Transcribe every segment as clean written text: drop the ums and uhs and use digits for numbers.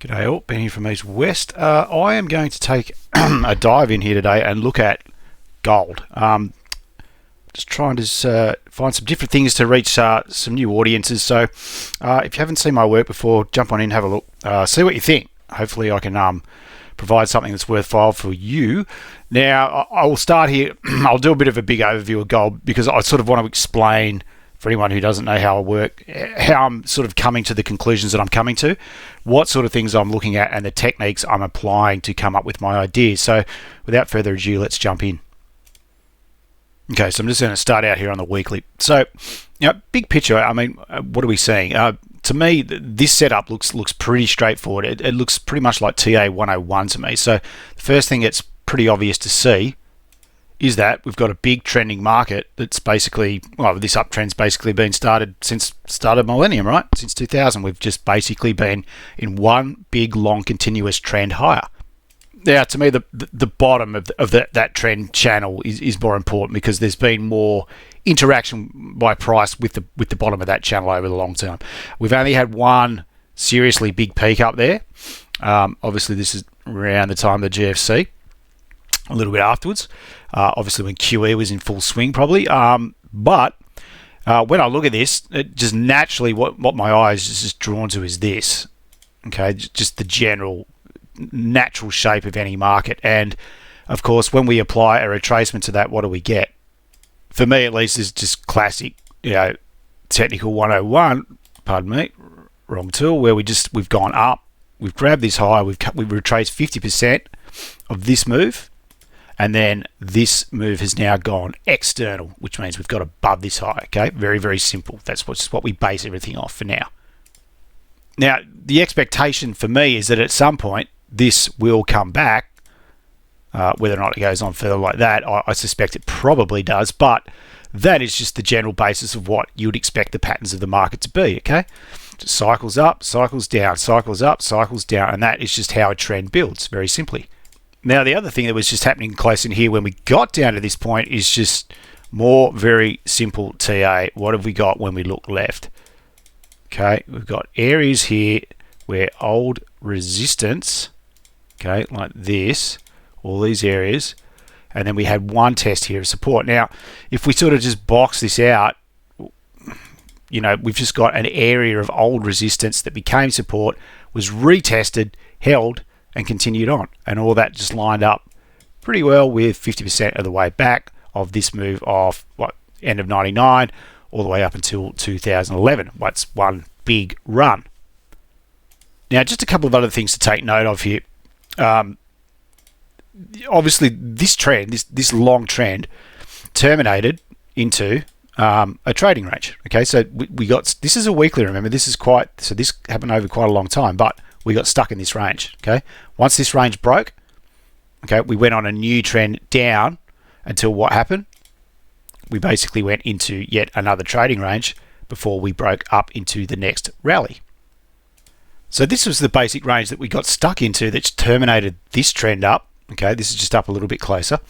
G'day all, Ben here from East West. I am going to take a dive in here today and look at gold. Just trying to find some different things to reach some new audiences. So if you haven't seen my work before, jump on in, have a look, see what you think. Hopefully I can provide something that's worthwhile for you. Now I will start here. I'll do a bit of a big overview of gold because I sort of want to explain for anyone who doesn't know how I work, how I'm sort of coming to the conclusions that I'm coming to, what sort of things I'm looking at, and the techniques I'm applying to come up with my ideas. So without further ado, let's jump in. Okay, so I'm just going to start out here on the weekly. So, big picture, I mean, what are we seeing? To me, this setup looks pretty straightforward. It looks pretty much like TA 101 to me. So the first thing that's pretty obvious to see is that we've got a big trending market that's basically, well, this uptrend's basically been started since start of millennium, right? Since 2000, we've just basically been in one big, long, continuous trend higher. Now, to me, the bottom of that trend channel is more important because there's been more interaction by price with the bottom of that channel over the long term. We've only had one seriously big peak up there. Obviously, this is around the time of the GFC, a little bit afterwards. Obviously, when QE was in full swing, probably. But when I look at this, it just naturally, what my eyes is just drawn to is this. Okay, just the general natural shape of any market. And of course, when we apply a retracement to that, what do we get? For me, at least, is just classic, technical 101. Pardon me, wrong tool. Where we've gone up, we've grabbed this high, we've retraced 50% of this move. And then this move has now gone external, which means we've got above this high. Okay, very, very simple. That's what we base everything off for now. Now, the expectation for me is that at some point this will come back. Whether or not it goes on further like that, I suspect it probably does. But that is just the general basis of what you would expect the patterns of the market to be. Okay, just cycles up, cycles down, cycles up, cycles down, and that is just how a trend builds. Very simply. Now, the other thing that was just happening close in here when we got down to this point is just more very simple TA. What have we got when we look left? Okay, we've got areas here where old resistance, okay, like this, all these areas, and then we had one test here of support. Now, if we sort of just box this out, we've just got an area of old resistance that became support, was retested, held, and continued on, and all that just lined up pretty well with 50% of the way back of this move of end of 99 all the way up until 2011. That's one big run. Now, just a couple of other things to take note of here. Obviously, this trend, this long trend, terminated into a trading range. Okay, so we got, this is a weekly. Remember, this happened over quite a long time, but we got stuck in this range. Okay, once this range broke, okay, we went on a new trend down until what happened? We basically went into yet another trading range before we broke up into the next rally. So this was the basic range that we got stuck into that's terminated this trend up. Okay, this is just up a little bit closer.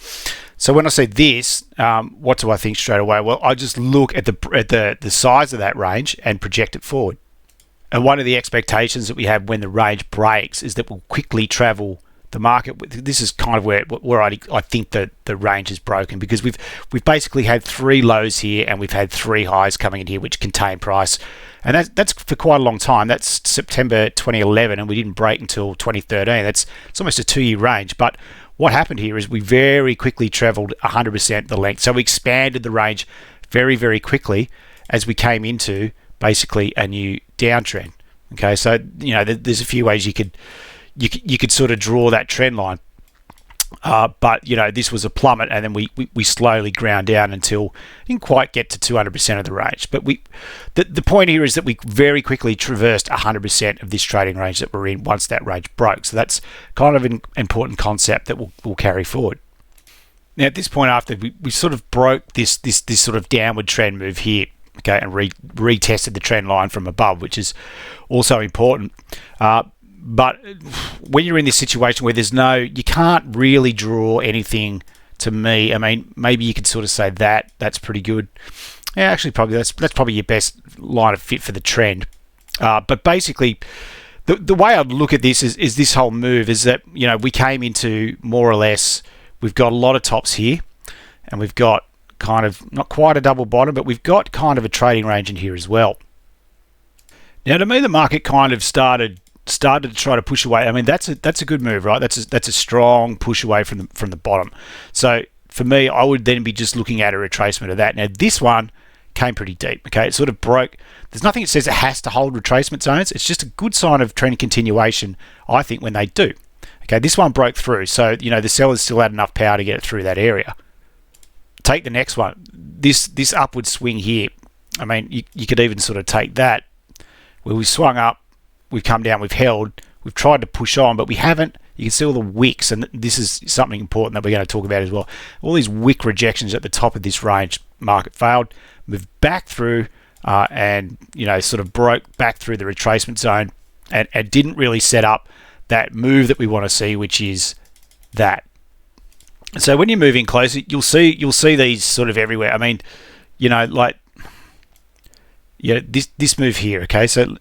So when I say this, what do I think straight away? Well, I just look at the size of that range and project it forward. And one of the expectations that we have when the range breaks is that we'll quickly travel the market. This is kind of where I think that the range is broken, because we've basically had three lows here and we've had three highs coming in here which contain price, and that's for quite a long time. That's September 2011, and we didn't break until 2013. It's almost a 2-year range. But what happened here is we very quickly traveled 100% the length. So we expanded the range very, very quickly as we came into basically a new downtrend. Okay, so there's a few ways you could sort of draw that trend line, but this was a plummet, and then we slowly ground down until didn't quite get to 200% of the range. But the point here is that we very quickly traversed 100% of this trading range that we're in once that range broke. So that's kind of an important concept that we'll carry forward. Now, at this point, after we sort of broke this sort of downward trend move here, okay, and retested the trend line from above, which is also important. But when you're in this situation where you can't really draw anything, to me, I mean, maybe you could sort of say that's pretty good. Yeah, actually, probably that's probably your best line of fit for the trend. But basically, the way I'd look at this is this whole move is that, you know, we came into more or less, we've got a lot of tops here, and we've got kind of not quite a double bottom, but we've got kind of a trading range in here as well. Now, to me, the market kind of started to try to push away. I mean, that's a good move, right? That's a strong push away from the bottom. So for me, I would then be just looking at a retracement of that. Now, this one came pretty deep. Okay, it sort of broke. There's nothing that says it has to hold retracement zones. It's just a good sign of trend continuation, I think, when they do. Okay, this one broke through, so you know the sellers still had enough power to get it through that area. Take the next one. This upward swing here. I mean, you could even sort of take that where we swung up, we've come down, we've held, we've tried to push on, but we haven't. You can see all the wicks, and this is something important that we're going to talk about as well. All these wick rejections at the top of this range. Market failed, moved back through, and you know, sort of broke back through the retracement zone, and didn't really set up that move that we want to see, which is that. So when you're moving closer, you'll see these sort of everywhere. I mean, you know, like, yeah, this move here. Okay, so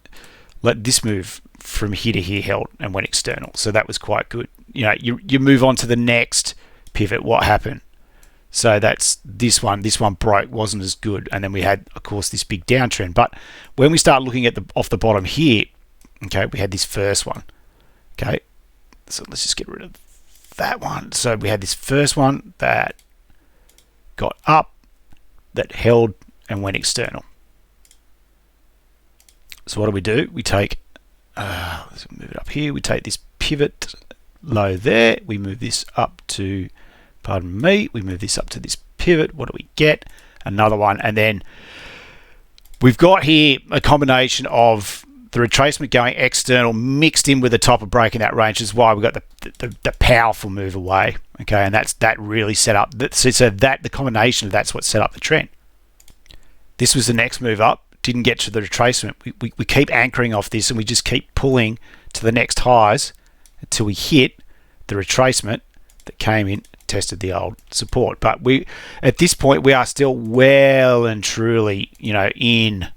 let this move from here to here held and went external, so that was quite good. You know, you move on to the next pivot. What happened? So that's this one broke, wasn't as good, and then we had, of course, this big downtrend. But when we start looking at off the bottom here, okay, we had this first one. Okay, so let's just get rid of that one. So we had this first one that got up, that held and went external. So what do? We take, let's move it up here. We take this pivot low there. We move this up to, pardon me, we move this up to this pivot. What do we get? Another one. And then we've got here a combination of the retracement going external mixed in with the top of breaking that range. Is why we got the powerful move away. Okay, and that really set up. So that the combination of that's what set up the trend. This was the next move up. Didn't get to the retracement. We keep anchoring off this, and we just keep pulling to the next highs until we hit the retracement that came in, tested the old support. But at this point, we are still well and truly, you know, in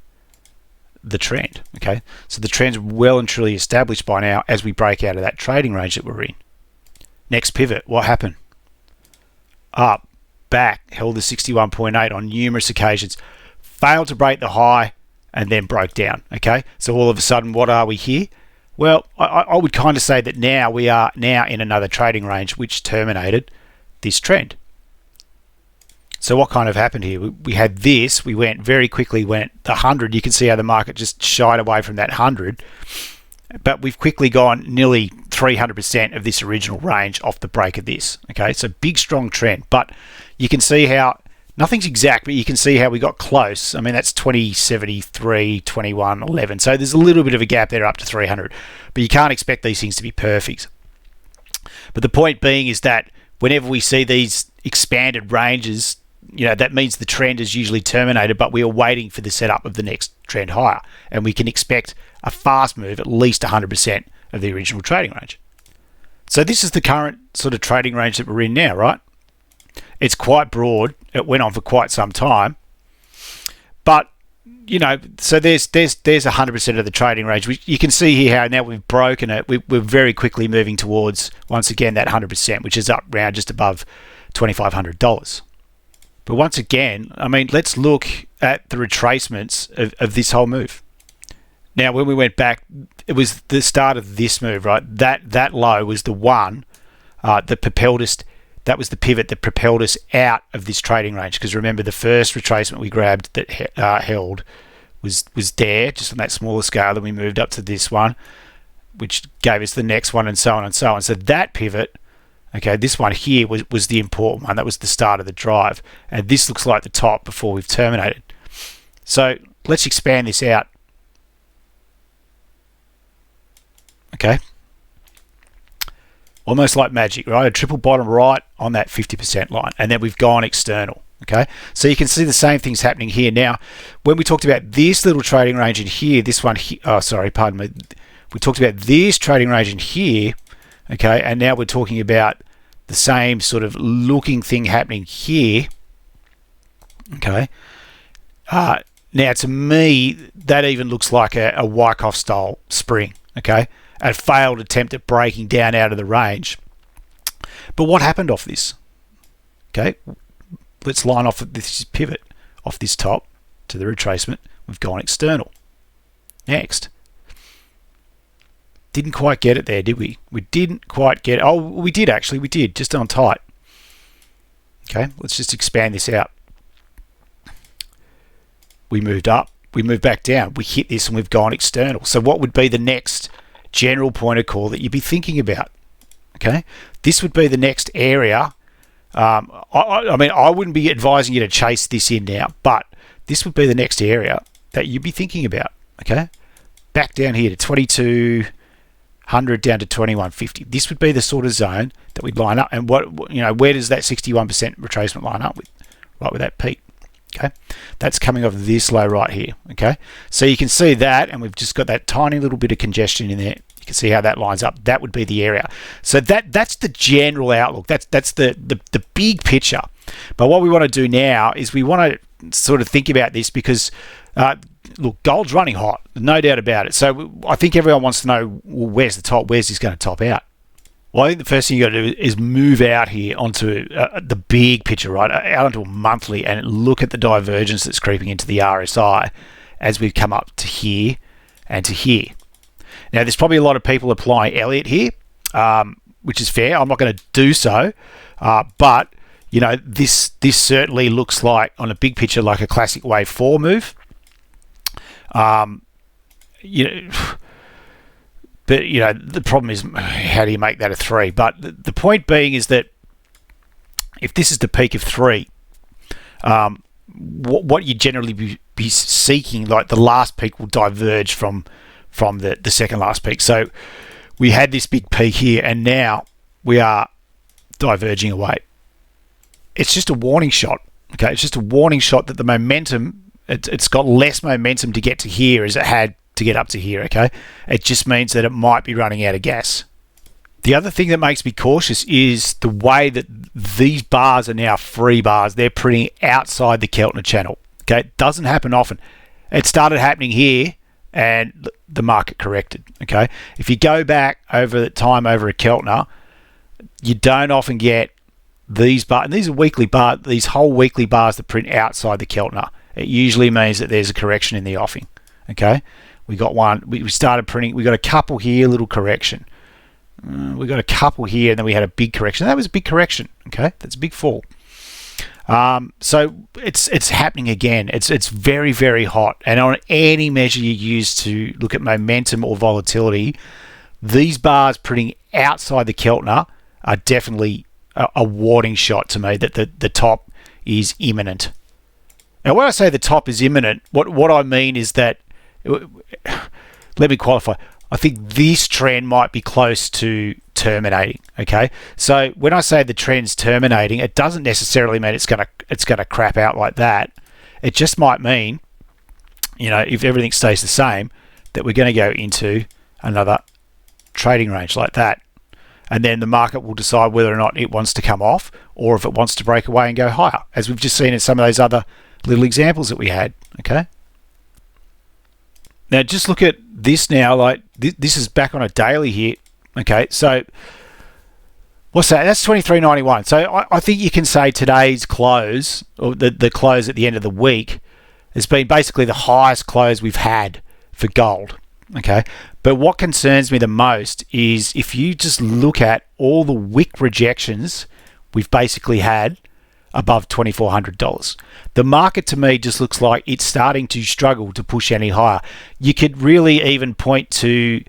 the trend. Okay, so the trend's well and truly established by now as we break out of that trading range that we're in. Next pivot, what happened? Up, back, held the 61.8 on numerous occasions, failed to break the high, and then broke down. Okay, so all of a sudden, what are we here? Well, I would kind of say that now we are in another trading range which terminated this trend. So what kind of happened here? We had this, we went very quickly, went the 100. You can see how the market just shied away from that 100, but we've quickly gone nearly 300% of this original range off the break of this. Okay, so big strong trend, but you can see how nothing's exact, but you can see how we got close. I mean, that's 2073, 2111. So there's a little bit of a gap there up to 300, but you can't expect these things to be perfect. But the point being is that whenever we see these expanded ranges, you know, that means the trend is usually terminated, but we are waiting for the setup of the next trend higher, and we can expect a fast move, at least 100% of the original trading range. So this is the current sort of trading range that we're in now, right? It's quite broad. It went on for quite some time, but you know, so there's 100% of the trading range. You can see here how now we've broken it. We're very quickly moving towards, once again, that 100%, which is up around just above $2,500. But once again, I mean, let's look at the retracements of this whole move. Now, when we went back, it was the start of this move, right? That low was the one that propelled us. That was the pivot that propelled us out of this trading range. Because remember, the first retracement we grabbed that held was there, just on that smaller scale. Then we moved up to this one, which gave us the next one, and so on and so on. So that pivot, okay, this one here was the important one. That was the start of the drive. And this looks like the top before we've terminated. So let's expand this out. Okay. Almost like magic, right? A triple bottom right on that 50% line, and then we've gone external. Okay, so you can see the same things happening here. Now, when we talked about this little trading range in here, this one here, oh, sorry, pardon me. We talked about this trading range in here, okay, and now we're talking about the same sort of looking thing happening here. Okay, now to me, that even looks like a Wyckoff style spring. okay? A failed attempt at breaking down out of the range. But what happened off this? Okay, let's line off this pivot off this top to the retracement. We've gone external. Next. Didn't quite get it there, did we? We didn't quite get it. Oh, we did actually. We did, just on tight. Okay, let's just expand this out. We moved up. We moved back down. We hit this and we've gone external. So what would be the next general point of call that you'd be thinking about? Okay, this would be the next area. I mean, I wouldn't be advising you to chase this in now, but this would be the next area that you'd be thinking about. Okay, back down here to 2200 down to 2150. This would be the sort of zone that we'd line up. And what, you know, where does that 61% retracement line up with? Right with that peak. Okay, that's coming off this low right here. Okay, so you can see that, and we've just got that tiny little bit of congestion in there. You can see how that lines up. That would be the area. So that's the general outlook. That's the big picture. But what we want to do now is we want to sort of think about this because look, gold's running hot, no doubt about it. So I think everyone wants to know, well, where's the top? Where's this going to top out? Well, I think the first thing you got to do is move out here onto the big picture, right? Out onto a monthly, and look at the divergence that's creeping into the RSI as we've come up to here and to here. Now, there's probably a lot of people applying Elliott here, which is fair. I'm not going to do so, but you know, this certainly looks like, on a big picture, like a classic wave 4 move. You know, but you know, the problem is, how do you make that a 3? But the point being is that if this is the peak of 3, what you generally be seeking, like the last peak will diverge from the second last peak. So we had this big peak here, and now we are diverging away. It's just a warning shot. Okay, it's just a warning shot that the momentum, it's got less momentum to get to here as it had to get up to here. Okay, it just means that it might be running out of gas. The other thing that makes me cautious is the way that these bars are now free bars. They're printing outside the Keltner channel. Okay, it doesn't happen often. It started happening here, and the market corrected. Okay, if you go back over the time over a Keltner, you don't often get these bars, and these are weekly bars, these whole weekly bars that print outside the Keltner. It usually means that there's a correction in the offing. Okay, we got one, we started printing, we got a couple here, little correction. We got a couple here, and then we had a big correction. That was a big correction. Okay, that's a big fall. So it's happening again. It's very, very hot, and on any measure you use to look at momentum or volatility, these bars printing outside the Keltner are definitely a warning shot to me that the top is imminent. Now, when I say the top is imminent, what I mean is that, let me qualify. I think this trend might be close to terminating. Okay, so when I say the trend's terminating, it doesn't necessarily mean it's gonna crap out like that. It just might mean, you know, if everything stays the same, that we're going to go into another trading range like that, and then the market will decide whether or not it wants to come off or if it wants to break away and go higher, as we've just seen in some of those other little examples that we had. Okay. Now just look at this now, like this is back on a daily here. Okay, so what's that? That's 23.91. So I think you can say today's close, or the close at the end of the week, has been basically the highest close we've had for gold. Okay, but what concerns me the most is if you just look at all the wick rejections we've basically had above $2,400. The market to me just looks like it's starting to struggle to push any higher. You could really even point to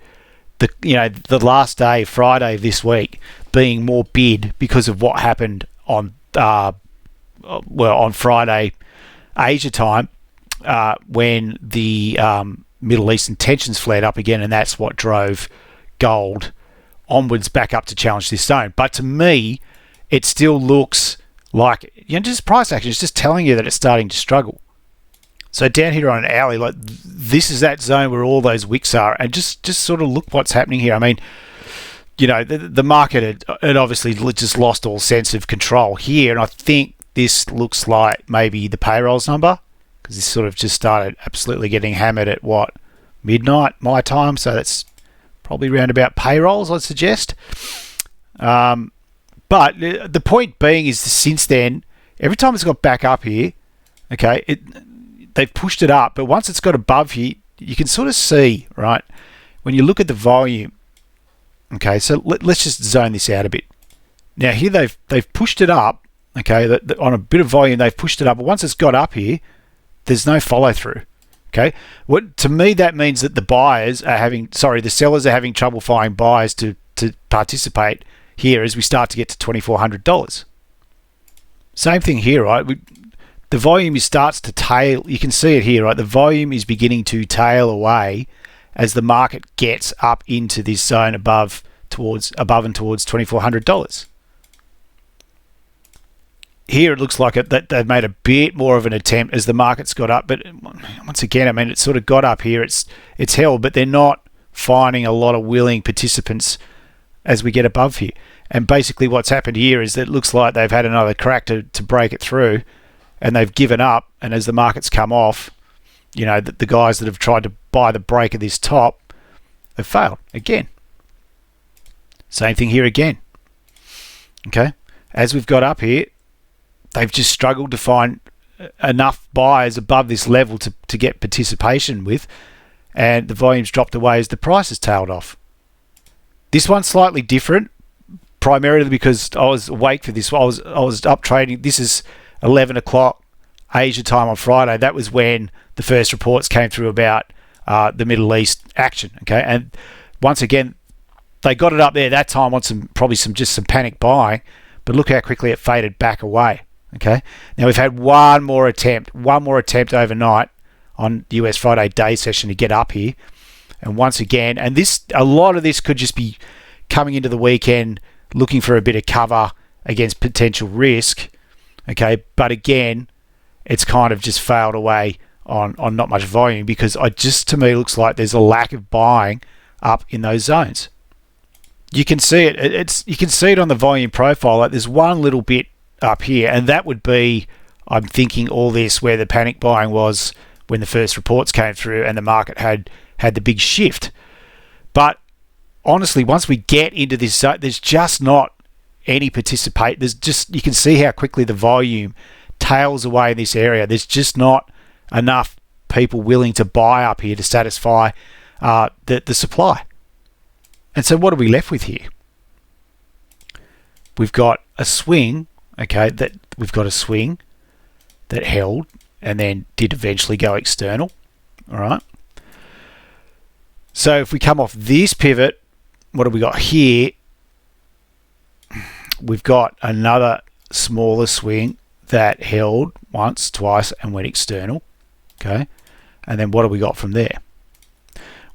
the last day, Friday this week, being more bid because of what happened on Friday Asia time when the Middle Eastern tensions flared up again, and that's what drove gold onwards back up to challenge this zone. But to me, it still looks like, just price action. It's just telling you that it's starting to struggle. So down here on an hourly, like this is that zone where all those wicks are, and just sort of look what's happening here. I mean, the market had obviously just lost all sense of control here, and I think this looks like maybe the payrolls number, because this sort of just started absolutely getting hammered at midnight my time, so that's probably around about payrolls, I'd suggest. But the point being is, since then, every time it's got back up here, okay, they've pushed it up, but once it's got above here, you can sort of see, right, when you look at the volume. Okay, so let's just zone this out a bit. Now here they've pushed it up, okay, on a bit of volume they've pushed it up, but once it's got up here, there's no follow through. Okay, to me that means that the sellers are having trouble finding buyers to participate here as we start to get to $2,400. Same thing here, right? The volume starts to tail. You can see it here, right? The volume is beginning to tail away as the market gets up into this zone above and towards $2,400. Here it looks like that they've made a bit more of an attempt as the market's got up, but once again, I mean, it's sort of got up here. It's held, but they're not finding a lot of willing participants as we get above here. And basically what's happened here is that it looks like they've had another crack to break it through, and they've given up. And as the market's come off, you know, the guys that have tried to buy the break of this top have failed again. Same thing here again. Okay, as we've got up here, they've just struggled to find enough buyers above this level to get participation with, and the volume's dropped away as the price has tailed off. This one's slightly different, primarily because I was awake for this. I was up trading. This is 11 o'clock Asia time on Friday. That was when the first reports came through about the Middle East action. Okay, and once again, they got it up there that time on some panic buying, but look how quickly it faded back away. Okay, now we've had one more attempt overnight on the US Friday day session to get up here, and once again, and a lot of this could just be coming into the weekend looking for a bit of cover against potential risk. Okay, but again, it's kind of just failed away on not much volume, because to me looks like there's a lack of buying up in those zones. You can see it. You can see it on the volume profile. Like there's one little bit up here, and that would be, I'm thinking, all this where the panic buying was when the first reports came through and the market had the big shift. But honestly, once we get into this zone, there's just not any participate. You can see how quickly the volume tails away in this area. There's just not enough people willing to buy up here to satisfy the supply. And so what are we left with here? We've got a swing, okay, that held and then did eventually go external. All right. So if we come off this pivot, what have we got here? We've got another smaller swing that held once, twice, and went external. Okay. And then what have we got from there?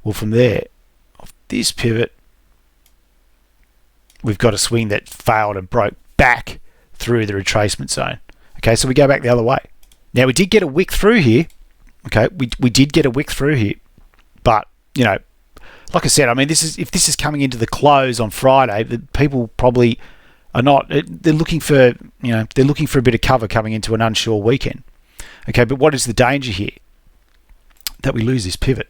Well, from there, off this pivot, we've got a swing that failed and broke back through the retracement zone. Okay, so we go back the other way. Now, we did get a wick through here. Okay, we did get a wick through here. But, you know, like I said, I mean, if this is coming into the close on Friday, the people probably are not, they're looking for a bit of cover coming into an unsure weekend. Okay, but what is the danger here? That we lose this pivot.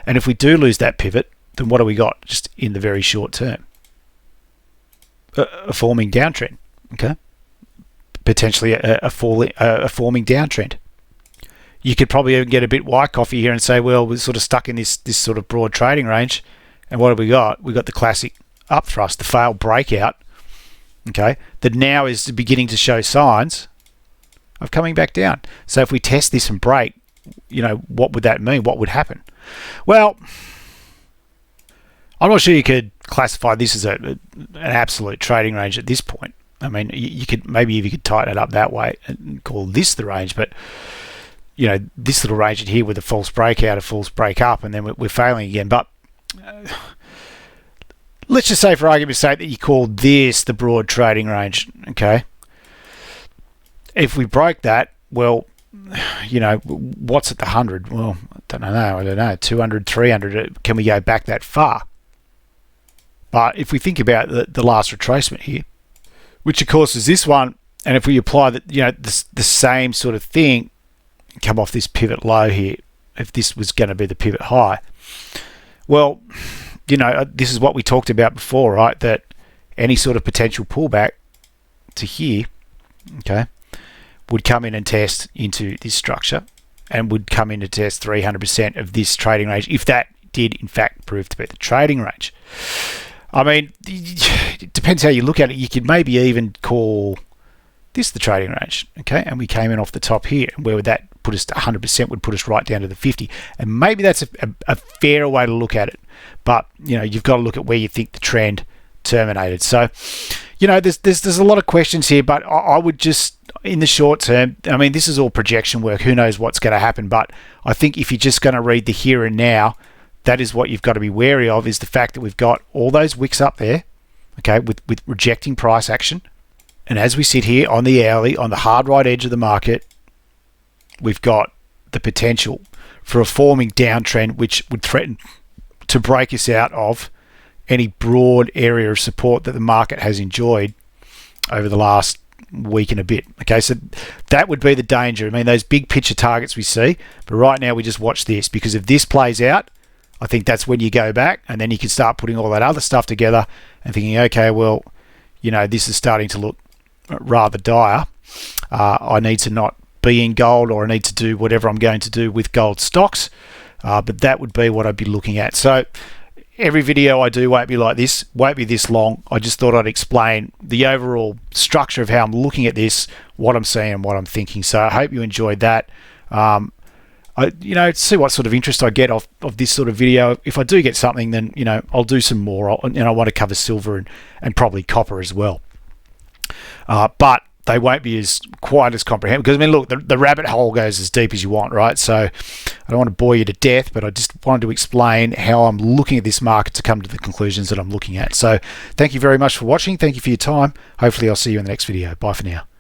And if we do lose that pivot, then what do we got just in the very short term? A forming downtrend, okay? Potentially a forming downtrend. You could probably even get a bit white coffee here and say, well, we're sort of stuck in this sort of broad trading range. And what have we got? We've got the classic up thrust, the failed breakout, okay, that now is beginning to show signs of coming back down. So if we test this and break, you know, what would that mean? What would happen? Well, I'm not sure you could classify this as an absolute trading range at this point. I mean, you could maybe if you could tighten it up that way and call this the range, but you know, this little range in here with a false breakout, a false break up, and then we're failing again. But let's just say, for argument's sake, that you call this the broad trading range. Okay, if we break that, well, you know, what's at the 100? Well, I don't know, 200, 300. Can we go back that far? But if we think about the last retracement here, which of course is this one, and if we apply the same sort of thing, come off this pivot low here, if this was going to be the pivot high, well, this is what we talked about before, right? That any sort of potential pullback to here, okay, would come in and test into this structure and would come in to test 300% of this trading range if that did in fact prove to be the trading range. I mean, it depends how you look at it. You could maybe even call this the trading range, okay? And we came in off the top here. Where would that put us to 100%? Would put us right down to the 50. And maybe that's a fairer way to look at it. But, you've got to look at where you think the trend terminated. So, there's a lot of questions here, but I would just, in the short term, I mean, this is all projection work. Who knows what's going to happen? But I think if you're just going to read the here and now, that is what you've got to be wary of, is the fact that we've got all those wicks up there, okay, with rejecting price action. And as we sit here on the hourly, on the hard right edge of the market, we've got the potential for a forming downtrend, which would threaten to break us out of any broad area of support that the market has enjoyed over the last week and a bit. Okay, so that would be the danger. I mean, those big picture targets we see, but right now we just watch this, because if this plays out, I think that's when you go back, and then you can start putting all that other stuff together and thinking, okay, well, this is starting to look rather dire. I need to not be in gold, or I need to do whatever I'm going to do with gold stocks. But that would be what I'd be looking at. So every video I do won't be like this, won't be this long. I just thought I'd explain the overall structure of how I'm looking at this, what I'm seeing and what I'm thinking. So I hope you enjoyed that. See what sort of interest I get off this sort of video. If I do get something, then I'll do some more. I want to cover silver and probably copper as well. But they won't be quite as comprehensive, because I mean, look, the rabbit hole goes as deep as you want, right? So I don't want to bore you to death, but I just wanted to explain how I'm looking at this market to come to the conclusions that I'm looking at. So thank you very much for watching. Thank you for your time. Hopefully I'll see you in the next video. Bye for now.